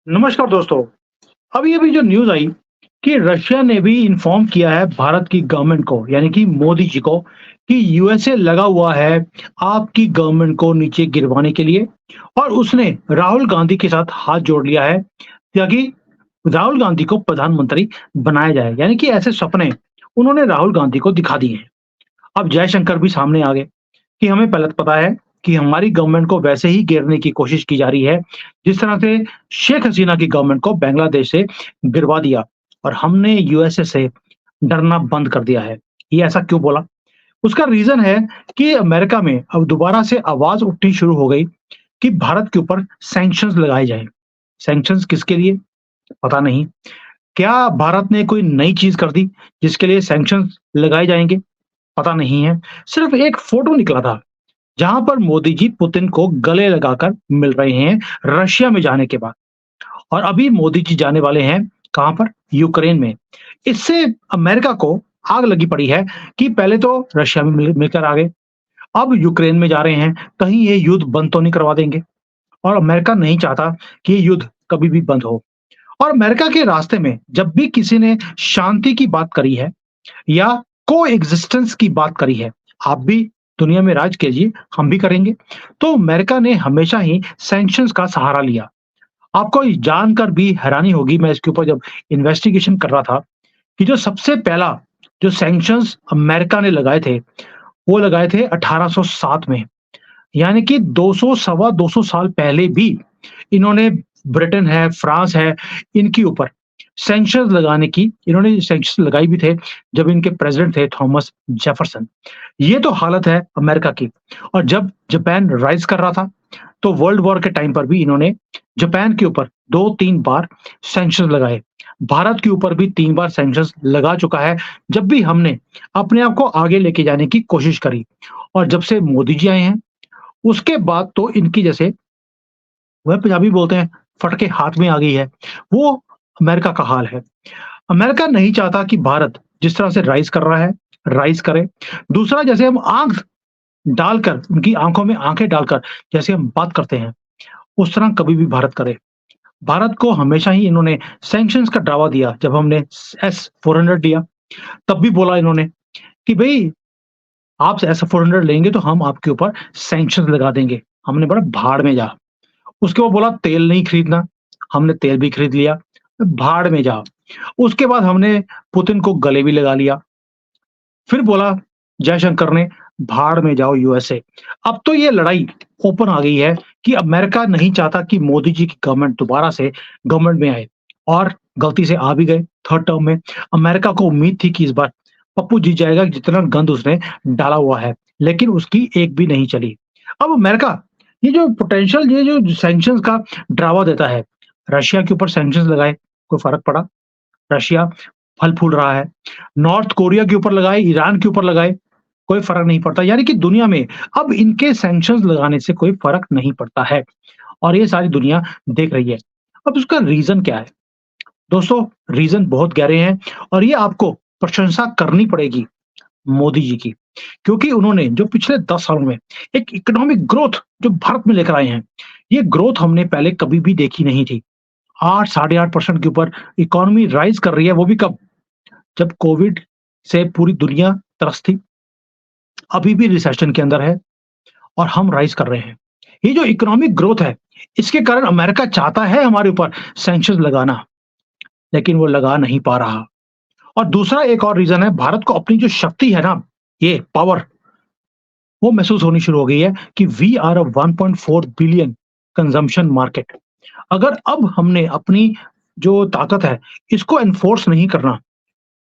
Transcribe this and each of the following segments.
नमस्कार दोस्तों। अभी अभी जो न्यूज आई कि रशिया ने भी इन्फॉर्म किया है भारत की गवर्नमेंट को, यानी कि मोदी जी को, कि यूएसए लगा हुआ है आपकी गवर्नमेंट को नीचे गिरवाने के लिए। और उसने राहुल गांधी के साथ हाथ जोड़ लिया है ताकि राहुल गांधी को प्रधानमंत्री बनाया जाए, यानी कि ऐसे सपने उन्होंने राहुल गांधी को दिखा दिए हैं। अब जयशंकर भी सामने आ गए कि हमें पहले तो पता है कि हमारी गवर्नमेंट को वैसे ही गिरने की कोशिश की जा रही है, जिस तरह से शेख हसीना की गवर्नमेंट को बांग्लादेश से गिरवा दिया और हमने यूएसए से डरना बंद कर दिया है। ये ऐसा क्यों बोला? उसका रीज़न है कि अमेरिका में अब दोबारा से आवाज़ उठनी शुरू हो गई कि भारत के ऊपर सैंक्शंस लगाए जाएँ। सैंक्शंस किसके लिए? पता नहीं। क्या भारत ने कोई नई चीज़ कर दी जिसके लिए सैंक्शंस लगाए जाएँगे? पता नहीं है। सिर्फ एक फ़ोटो निकला था जहां पर मोदी जी पुतिन को गले लगाकर मिल रहे हैं रशिया में जाने के बाद। और अभी मोदी जी जाने वाले हैं कहां पर? यूक्रेन में। इससे अमेरिका को आग लगी पड़ी है कि पहले तो रशिया में मिलकर आ गए, अब यूक्रेन में जा रहे हैं, कहीं ये युद्ध बंद तो नहीं करवा देंगे। और अमेरिका नहीं चाहता कि ये युद्ध कभी भी बंद हो। और अमेरिका के रास्ते में जब भी किसी ने शांति की बात करी है या को एग्जिस्टेंस की बात करी है, आप भी दुनिया में राज कीजिए, हम भी करेंगे, तो अमेरिका ने हमेशा ही सैंक्शंस का सहारा लिया। आपको ये जानकर भी हैरानी होगी, मैं इसके ऊपर जब इन्वेस्टिगेशन कर रहा था, कि जो सबसे पहला जो सैंक्शंस अमेरिका ने लगाए थे, वो लगाए थे 1807 में। यानी कि 200 सवा 200 साल पहले भी इन्होंने ब्रिटेन है, फ्रांस है, इनके ऊपर सैंक्शंस लगाने की इन्होंने सैंक्शंस लगाई भी थे जब इनके प्रेसिडेंट थे थॉमस जेफरसन। ये तो हालत है अमेरिका की। और जब जापान राइज़ कर रहा था, तो वर्ल्ड वॉर के टाइम पर भी इन्होंने जापान के ऊपर 2-3 बार सैंक्शंस लगाए। भारत के ऊपर भी 3 बार सैंक्शंस लगा चुका है, जब भी हमने अपने आप को आगे लेके जाने की कोशिश करी। और जब से मोदी जी आए हैं, उसके बाद तो इनकी जैसे वह पंजाबी बोलते हैं, फटके हाथ में आ गई है, वो अमेरिका का हाल है। अमेरिका नहीं चाहता कि भारत जिस तरह से राइज़ कर रहा है, राइज़ करे। दूसरा, जैसे हम आँख डालकर, उनकी आँखों में आँखें डालकर जैसे हम बात करते हैं, उस तरह कभी भी भारत करे। भारत को हमेशा ही इन्होंने सैंक्शंस का ड्रावा दिया। जब हमने एस-400 लिया, तब भी बोला इन्होंने कि भई आप एस-400 लेंगे तो हम आपके ऊपर सैंक्शंस लगा देंगे। हमने बोला भाड़ में जा। उसके बाद बोला तेल नहीं खरीदना, हमने तेल भी खरीद लिया, भाड़ में जा। उसके बाद हमने पुतिन को गले भी लगा लिया। फिर बोला जयशंकर ने, भाड़ में जाओ यूएसए। अब तो ये लड़ाई ओपन आ गई है कि अमेरिका नहीं चाहता कि मोदी जी की गवर्नमेंट दोबारा से गवर्नमेंट में आए, और गलती से आ भी गए थर्ड टर्म में। अमेरिका को उम्मीद थी कि इस बार पप्पू जीत जाएगा, जितना गंद उसने डाला हुआ है, लेकिन उसकी एक भी नहीं चली। अब अमेरिका ये जो पोटेंशियल, ये जो सैंक्शंस का ड्रावा देता है, रशिया के ऊपर सैंक्शंस लगाए, कोई फ़र्क पड़ा? रशिया फल-फूल रहा है। नॉर्थ कोरिया के ऊपर लगाए, ईरान के ऊपर लगाए, कोई फ़र्क नहीं पड़ता। यानी कि दुनिया में अब इनके सैंक्शंस लगाने से कोई फ़र्क नहीं पड़ता है, और ये सारी दुनिया देख रही है। अब उसका रीज़न क्या है? दोस्तों, रीज़न बहुत गहरे हैं, और ये आपको प्रशंसा करनी पड़ेगी मोदी जी की, क्योंकि उन्होंने जो पिछले 10 सालों में एक इकोनॉमिक ग्रोथ जो भारत में लेकर आए हैं, ये ग्रोथ हमने पहले कभी भी देखी नहीं थी। 8 साढ़े 8% के ऊपर इकोनॉमी राइज़ कर रही है, वो भी कब? जब कोविड से पूरी दुनिया त्रस्त थी। अभी भी रिसेशन के अंदर है, और हम राइज़ कर रहे हैं। ये जो इकोनॉमिक ग्रोथ है, इसके कारण अमेरिका चाहता है हमारे ऊपर सैंक्शंस लगाना, लेकिन वो लगा नहीं पा रहा। और दूसरा एक और रीज़न है, भारत को अपनी जो शक्ति है ना, ये पावर, वो महसूस होनी शुरू हो गई है कि we are a 1.4 billion consumption market. अगर अब हमने अपनी जो ताकत है, इसको एनफोर्स नहीं करना,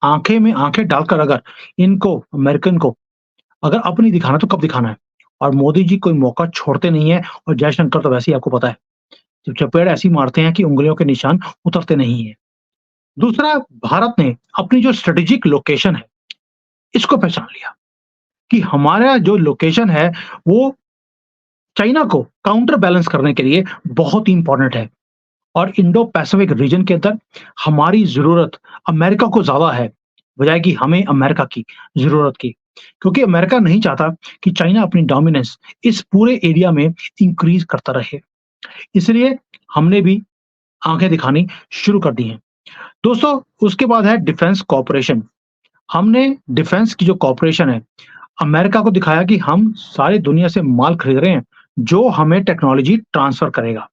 आँखें में आँखें डालकर अगर इनको, अमेरिकन को अगर अब नहीं दिखाना तो कब दिखाना है? और मोदी जी कोई मौका छोड़ते नहीं है, और जयशंकर तो वैसे ही आपको पता है, जब चपेड़ ऐसी मारते हैं कि उँगलियों के निशान उतरते नहीं हैं। दूसरा, भारत ने अपनी जो स्ट्रेटेजिक लोकेशन है, इसको पहचान लिया कि हमारा जो लोकेशन है, वो चाइना को काउंटर बैलेंस करने के लिए बहुत ही इम्पोर्टेंट है। और इंडो पैसिफिक रीजन के अंदर हमारी ज़रूरत अमेरिका को ज़्यादा है, बजाए कि हमें अमेरिका की ज़रूरत की। क्योंकि अमेरिका नहीं चाहता कि चाइना अपनी डोमिनेंस इस पूरे एरिया में इंक्रीज़ करता रहे। इसलिए हमने भी आंखें दिखानी शुरू कर दी हैं। दोस्तों, उसके बाद है डिफेंस कॉर्पोरेशन। हमने डिफेंस की जो कॉर्पोरेशन है, अमेरिका को दिखाया कि हम सारी दुनिया से माल खरीद रहे हैं, जो हमें टेक्नोलॉजी ट्रांसफर करेगा।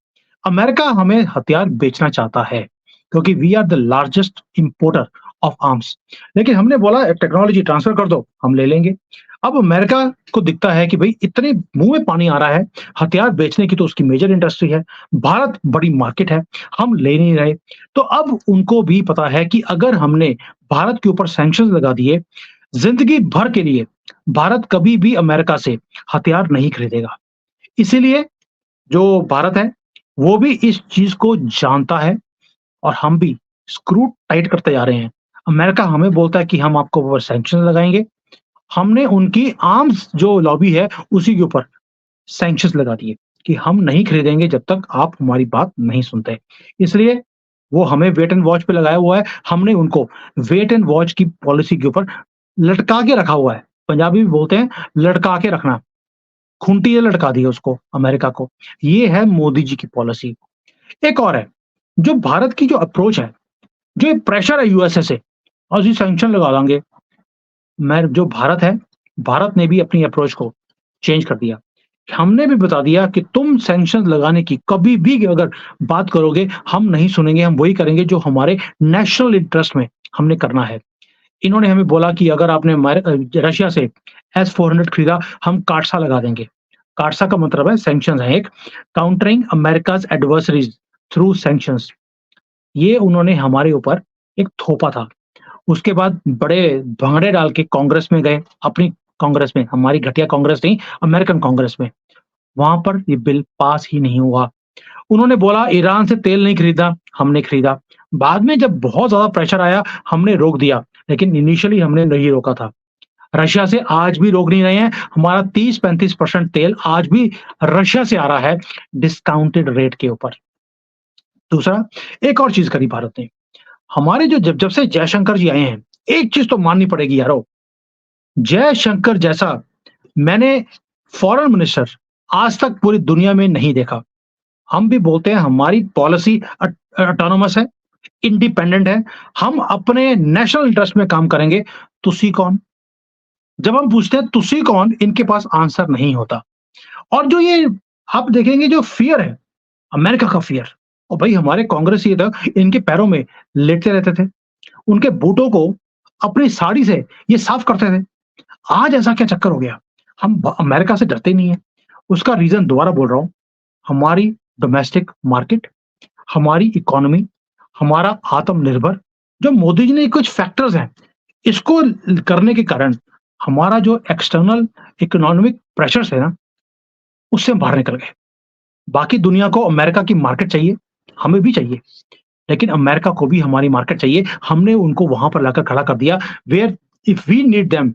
अमेरिका हमें हथियार बेचना चाहता है, क्योंकि we are the largest importer of arms. लेकिन हमने बोला टेक्नोलॉजी ट्रांसफर कर दो, हम ले लेंगे। अब अमेरिका को दिखता है कि भाई इतने मुंह में पानी आ रहा है, हथियार बेचने की तो उसकी मेजर इंडस्ट्री है, भारत बड़ी मार्केट है, हम ले नहीं रहे। तो अब उनको भी पता है कि अगर हमने भारत के ऊपर सैंक्शन लगा दिए, जिंदगी भर के लिए भारत कभी भी अमेरिका से हथियार नहीं खरीदेगा। इसीलिए जो भारत है, वो भी इस चीज को जानता है और हम भी स्क्रू टाइट करते जा रहे हैं। अमेरिका हमें बोलता है कि हम आपको ऊपर सैंक्शन लगाएंगे, हमने उनकी आर्म्स जो लॉबी है उसी के ऊपर सैंक्शंस लगा दिए कि हम नहीं खरीदेंगे जब तक आप हमारी बात नहीं सुनते। इसलिए वो हमें वेट एंड वॉच पे लगाया हुआ है, हमने उनको वेट एंड वॉच की पॉलिसी के ऊपर लटका के रखा हुआ है। पंजाबी में बोलते हैं लटका के रखना, खूंटी से लटका दी है उसको अमेरिका को। ये है मोदी जी की पॉलिसी। एक और है, जो भारत की जो अप्रोच है, जो ये प्रेशर है यूएसए से, और जी सैंक्शन लगा देंगे। मैं जो भारत है, भारत ने भी अपनी अप्रोच को चेंज कर दिया। हमने भी बता दिया कि तुम सैंक्शन लगाने की कभी भी अगर बात करोगे, हम नहीं सुनेंगे, हम वही करेंगे जो हमारे नेशनल इंटरेस्ट में हमने करना है। इन्होंने हमें बोला कि अगर आपने रशिया से एस-400 खरीदा, हम काटसा लगा देंगे। काटसा का मतलब है सैंक्शंस है एक, काउंटरिंग अमेरिकाज़ एडवर्सरीज़ थ्रू सैंक्शंस। ये उन्होंने हमारे ऊपर एक थोपा था। उसके बाद बड़े भंगड़े डाल के कांग्रेस में गए, अपनी कांग्रेस में, हमारी घटिया कांग्रेस नहीं, अमेरिकन कांग्रेस में। वहाँ पर ये बिल पास ही नहीं हुआ। उन्होंने बोला ईरान से तेल नहीं खरीदा, हमने खरीदा। बाद में जब बहुत ज़्यादा प्रेशर आया, हमने रोक दिया, लेकिन इनिशियली हमने नहीं रोका था। रशिया से आज भी रोक नहीं रहे हैं, हमारा 30-35% तेल आज भी रशिया से आ रहा है, डिस्काउंटेड रेट के ऊपर। दूसरा, एक और चीज़ करी भारत ने, हमारे जो जब जब से जयशंकर जी आए हैं, एक चीज़ तो माननी पड़ेगी यारो, जयशंकर जैसा मैंने फॉरेन मिनिस्टर आज तक पूरी दुनिया में नहीं देखा। हम भी बोलते हैं हमारी पॉलिसी ऑटोनोमस है, इंडिपेंडेंट है, हम अपने नेशनल इंटरेस्ट में काम करेंगे। तुसी कौन? जब हम पूछते हैं तुसी कौन, इनके पास आंसर नहीं होता। और जो ये आप देखेंगे जो फ़ियर है, अमेरिका का फ़ियर, और भाई हमारे कांग्रेस ये था, इनके पैरों में लेटते रहते थे। उनके बूटों को अपनी साड़ी से ये साफ करते थे। आज ऐसा क्या चक्कर हो गया? हम अमेरिका से डरते ही नहीं है। उसका रीज़न दोबारा बोल रहा हूँ, हमारी डोमेस्टिक मार्केट, हमारी इकोनॉमी, हमारा आत्मनिर्भर, जो मोदी जी ने कुछ फैक्टर्स हैं, इसको करने के कारण हमारा जो एक्सटर्नल इकोनॉमिक प्रेशर्स है ना, उससे हम बाहर निकल गए। बाकी दुनिया को अमेरिका की मार्केट चाहिए, हमें भी चाहिए, लेकिन अमेरिका को भी हमारी मार्केट चाहिए। हमने उनको वहाँ पर लाकर खड़ा कर दिया, where if we need them,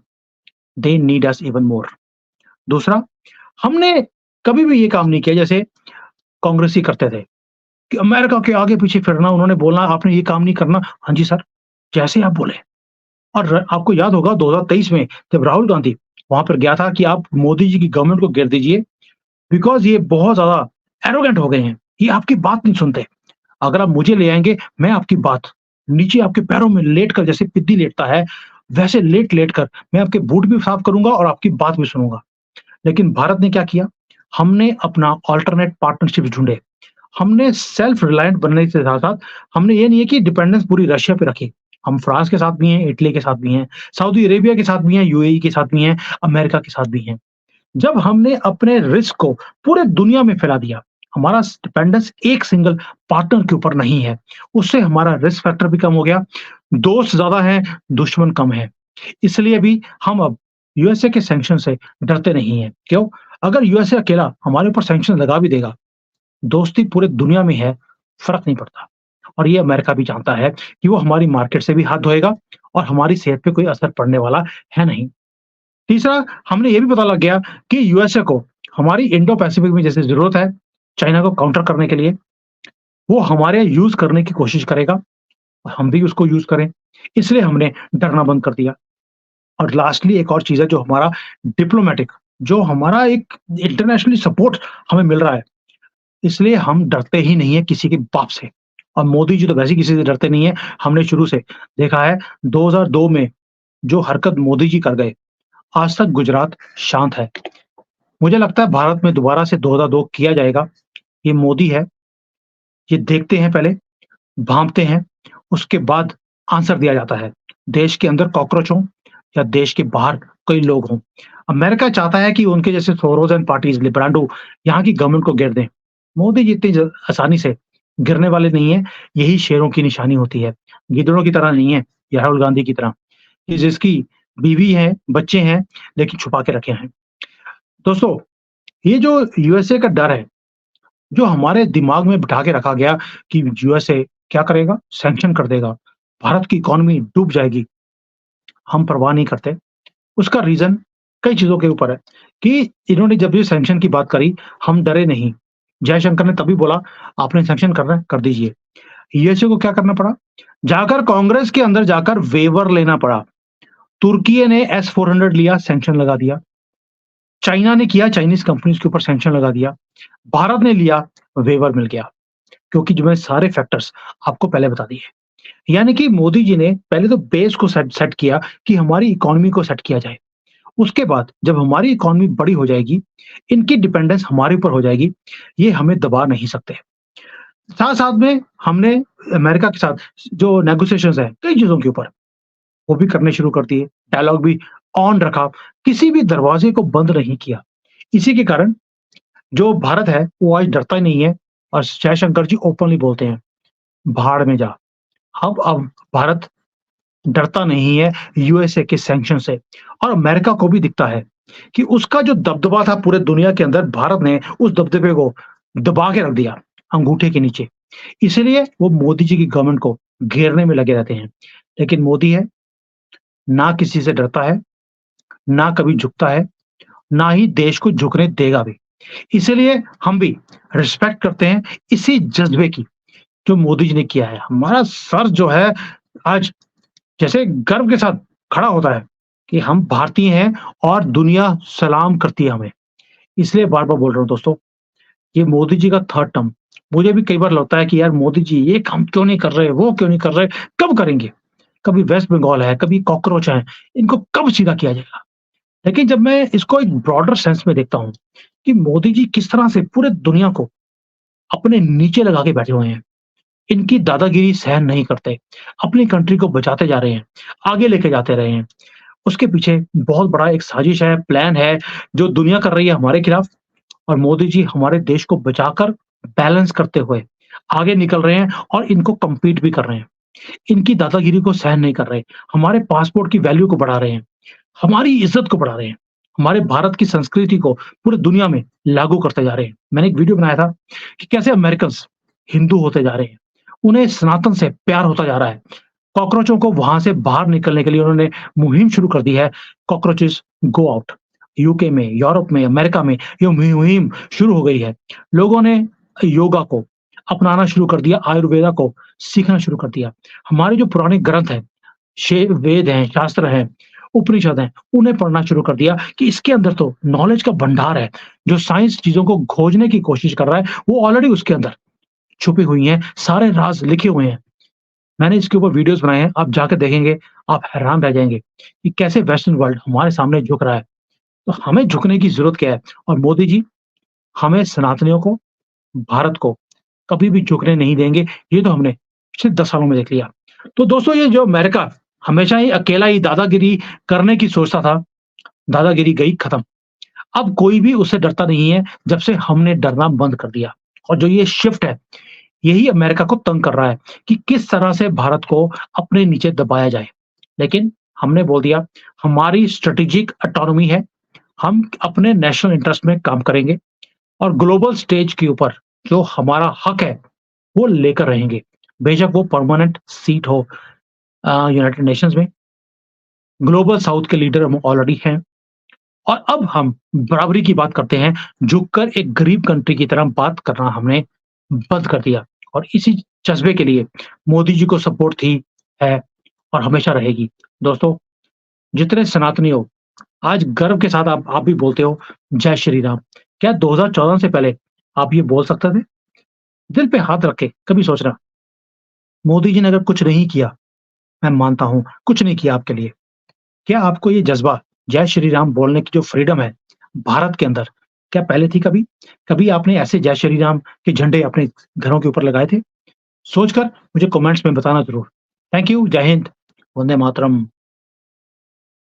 they need us even more. दूसरा, हमने कभी भी ये काम नहीं किया जैसे कांग्रेसी करते थे कि अमेरिका के आगे-पीछे फिरना, उन्होंने बोलना आपने ये काम नहीं करना, हाँ जी सर, जैसे आप बोले। और आपको याद होगा 2023 में जब राहुल गांधी वहाँ पर गया था कि आप मोदी जी की गवर्नमेंट को गिर दीजिए, बिकॉज़ ये बहुत ज़्यादा एरोगेंट हो गए हैं, ये आपकी बात नहीं सुनते। अगर आप मुझे ले आएँगे, मैं आपकी बात नीचे आपके पैरों में लेटकर, जैसे पिद्दी लेटता है, वैसे लेट-लेट कर मैं आपके बूट भी साफ करूँगा और आपकी बात भी सुनूँगा। लेकिन भारत ने क्या किया? हमने अपना अल्टरनेट पार्टनरशिप्स ढूँढे। हमने सेल्फ रिलायंट बनने के साथ-साथ हमने ये नहीं है कि डिपेंडेंस पूरी रशिया पे रखी। हम फ्रांस के साथ भी हैं, इटली के साथ भी हैं, सऊदी अरेबिया के साथ भी हैं, यूएई के साथ भी हैं, अमेरिका के साथ भी हैं। जब हमने अपने रिस्क को पूरे दुनिया में फैला दिया, हमारा डिपेंडेंस एक सिंगल पार्टनर के ऊपर नहीं है, उससे हमारा रिस्क फैक्टर भी कम हो गया। दोस्त ज़्यादा हैं, दुश्मन कम है। इसलिए भी हम अब यूएसए के सैंक्शन से डरते नहीं हैं। क्यों? अगर यूएसए अकेला हमारे ऊपर सैंक्शन लगा भी देगा, दोस्ती पूरे दुनिया में है, फ़र्क नहीं पड़ता। और ये अमेरिका भी जानता है कि वो हमारी मार्केट से भी हाथ धोएगा और हमारी सेहत पे कोई असर पड़ने वाला है नहीं। तीसरा, हमने ये भी पता लग गया कि यूएसए को हमारी इंडो पैसिफिक में जैसे ज़रूरत है, चाइना को काउंटर करने के लिए, वो हमारे यूज़ करने की कोशिश करेगा और हम भी उसको यूज़ करें। इसलिए हमने डरना बंद कर दिया। और लास्टली एक और चीज़ है जो हमारा डिप्लोमैटिक, जो हमारा एक इंटरनेशनली सपोर्ट हमें मिल रहा है, इसलिए हम डरते ही नहीं है किसी के बाप से। और मोदी जी तो वैसे ही किसी से डरते नहीं है। हमने शुरू से देखा है 2002 में जो हरकत मोदी जी कर गए, आज तक गुजरात शांत है। मुझे लगता है भारत में दोबारा से 2002 किया जाएगा। ये मोदी है, ये देखते हैं पहले, भाँपते हैं, उसके बाद आंसर दिया जाता है। देश के अंदर कॉकरोच हों या देश के बाहर कई लोग हों। अमेरिका चाहता है कि उनके जैसे सोरोस एंड पार्टीज़, लिब्रांडो यहाँ की गवर्नमेंट को गिर दें। मोदी जी इतनी ज आसानी से गिरने वाले नहीं हैं, यही शेरों की निशानी होती है। गिद्धड़ों की तरह नहीं है, या राहुल गांधी की तरह, कि जिसकी बीवी है, बच्चे हैं, लेकिन छुपा के रखे हैं। दोस्तों, ये जो यूएसए का डर है, जो हमारे दिमाग में बिठा के रखा गया कि यूएसए क्या करेगा? सैंक्शन कर देगा, भारत की इकोनॉमी डूब जाएगी, हम परवाह नहीं करते। उसका रीज़न कई चीज़ों के ऊपर है कि इन्होंने जब ये सैंक्शन की बात करी, हम डरे नहीं। जयशंकर ने तभी बोला, आपने सैंक्शन करना है, कर दीजिए। यूएसए को क्या करना पड़ा? जाकर कांग्रेस के अंदर जाकर वेवर लेना पड़ा। तुर्की ने एस-400 लिया, सैंक्शन लगा दिया। चाइना ने किया, चाइनीज़ कंपनीज़ के ऊपर सैंक्शन लगा दिया। भारत ने लिया, वेवर मिल गया। क्योंकि जो मैं सारे फैक्टर्स आपको पहले बता दिए। यानी कि मोदी जी ने पहले तो बेस को सेट सेट किया कि हमारी इकोनॉमी को सेट किया जाए। उसके बाद जब हमारी इकोनॉमी बड़ी हो जाएगी, इनकी डिपेंडेंस हमारे ऊपर हो जाएगी, ये हमें दबा नहीं सकते। साथ-साथ में हमने अमेरिका के साथ जो नेगोशिएशंस हैं, कई चीज़ों के ऊपर, वो भी करने शुरू कर दिए। डायलॉग भी ऑन रखा, किसी भी दरवाजे को बंद नहीं किया। इसी के कारण जो भारत है, वो आज डरता ही नहीं है और जयशंकर जी ओपनली बोलते हैं, भाड़ में जा। अब भारत डरता नहीं है यूएसए के सैंक्शन से और अमेरिका को भी दिखता है कि उसका जो दबदबा था पूरे दुनिया के अंदर, भारत ने उस दबदबे को दबा के रख दिया अंगूठे के नीचे। इसीलिए वो मोदी जी की गवर्नमेंट को घेरने में लगे रहते हैं। लेकिन मोदी है, ना किसी से डरता है, ना कभी झुकता है, ना ही देश को झुकने देगा भी। इसीलिए हम भी रिस्पेक्ट करते हैं इसी जज़्बे की, जो मोदी जी ने किया है। हमारा सर जो है आज जैसे गर्व के साथ खड़ा होता है कि हम भारतीय हैं और दुनिया सलाम करती है हमें। इसलिए बार-बार बोल रहा हूँ दोस्तों, ये मोदी जी का थर्ड टर्म मुझे भी कई बार लगता है कि यार मोदी जी ये काम क्यों नहीं कर रहे, वो क्यों नहीं कर रहे, कब करेंगे? कभी वेस्ट बंगाल है, कभी कॉकरोच है, इनको कब सीधा किया जाएगा? लेकिन जब मैं इसको एक ब्रॉडर सेंस में देखता हूँ कि मोदी जी किस तरह से पूरे दुनिया को अपने नीचे लगा के बैठे हुए हैं। इनकी दादागिरी सहन नहीं करते, अपनी कंट्री को बचाते जा रहे हैं, आगे लेके जाते रहे हैं। उसके पीछे बहुत बड़ा एक साजिश है, प्लान है, जो दुनिया कर रही है हमारे खिलाफ और मोदी जी हमारे देश को बचाकर बैलेंस करते हुए आगे निकल रहे हैं और इनको कम्पीट भी कर रहे हैं। इनकी दादागिरी को सहन नहीं कर रहे, हमारे पासपोर्ट की वैल्यू को बढ़ा रहे हैं, हमारी इज़्ज़त को बढ़ा रहे हैं, हमारे भारत की संस्कृति को पूरी दुनिया में लागू करते जा रहे हैं। मैंने एक वीडियो बनाया था कि कैसे अमेरिकन्स हिंदू होते जा रहे हैं, उन्हें सनातन से प्यार होता जा रहा है। कॉकरोचों को वहाँ से बाहर निकलने के लिए उन्होंने मुहिम शुरू कर दी है, कॉकरोचेस गो आउट। यूके में, यूरोप में, अमेरिका में ये मुहिम शुरू हो गई है। लोगों ने योगा को अपनाना शुरू कर दिया, आयुर्वेदा को सीखना शुरू कर दिया। हमारे जो पुराने ग्रंथ हैं, वेद हैं, शास्त्र हैं, उपनिषद हैं, उन्हें पढ़ना शुरू कर दिया कि इसके अंदर तो नॉलेज का भंडार है। जो साइंस चीज़ों को खोजने की कोशिश कर रहा है, वो ऑलरेडी उसके अंदर छुपी हुई हैं, सारे राज़ लिखे हुए हैं। मैंने इसके ऊपर वीडियोज़ बनाए हैं, आप जाके देखेंगे, आप हैरान रह जाएँगे कि कैसे वेस्टर्न वर्ल्ड हमारे सामने झुक रहा है। तो हमें झुकने की ज़रूरत क्या है? और मोदी जी हमें सनातनियों को, भारत को कभी भी झुकने नहीं देंगे, ये तो हमने पिछले 10 सालों में देख लिया। तो दोस्तों, ये जो अमेरिका हमेशा ही अकेला ही दादागिरी करने की सोचता था, दादागिरी गई खत्म। अब कोई भी उससे डरता नहीं है, जब से हमने डरना बंद कर दिया। और जो ये शिफ्ट है, यही अमेरिका को तंग कर रहा है कि किस तरह से भारत को अपने नीचे दबाया जाए। लेकिन हमने बोल दिया, हमारी स्ट्रेटेजिक ऑटोनॉमी है, हम अपने नेशनल इंटरेस्ट में काम करेंगे और ग्लोबल स्टेज के ऊपर जो हमारा हक है, वो लेकर रहेंगे। बेशक वो परमानेंट सीट हो यूनाइटेड नेशंस में, ग्लोबल साउथ के लीडर हम ऑलरेडी हैं और अब हम बराबरी की बात करते हैं, झुककर एक गरीब कंट्री की तरह बात करना हमने बंद कर दिया और इसी जज़्बे के लिए मोदी जी को सपोर्ट थी, है और हमेशा रहेगी। दोस्तों, जितने सनातनी हो, आज गर्व के साथ आप भी बोलते हो, जय श्री राम। क्या 2014 से पहले आप ये बोल सकते थे? दिल पे हाथ रख के कभी सोचना, मोदी जी ने अगर कुछ नहीं किया, मैं मानता हूँ, कुछ नहीं किया आपके लिए। क्या आपको ये जज़्बा, जय श्री राम बोलने की जो फ्रीडम है, भारत के अंदर, क्या पहले थी कभी? कभी आपने ऐसे जय श्री राम के झंडे अपने घरों के ऊपर लगाए थे? सोचकर मुझे कमेंट्स में बताना ज़रूर। थैंक यू, जय हिंद, वंदे मातरम।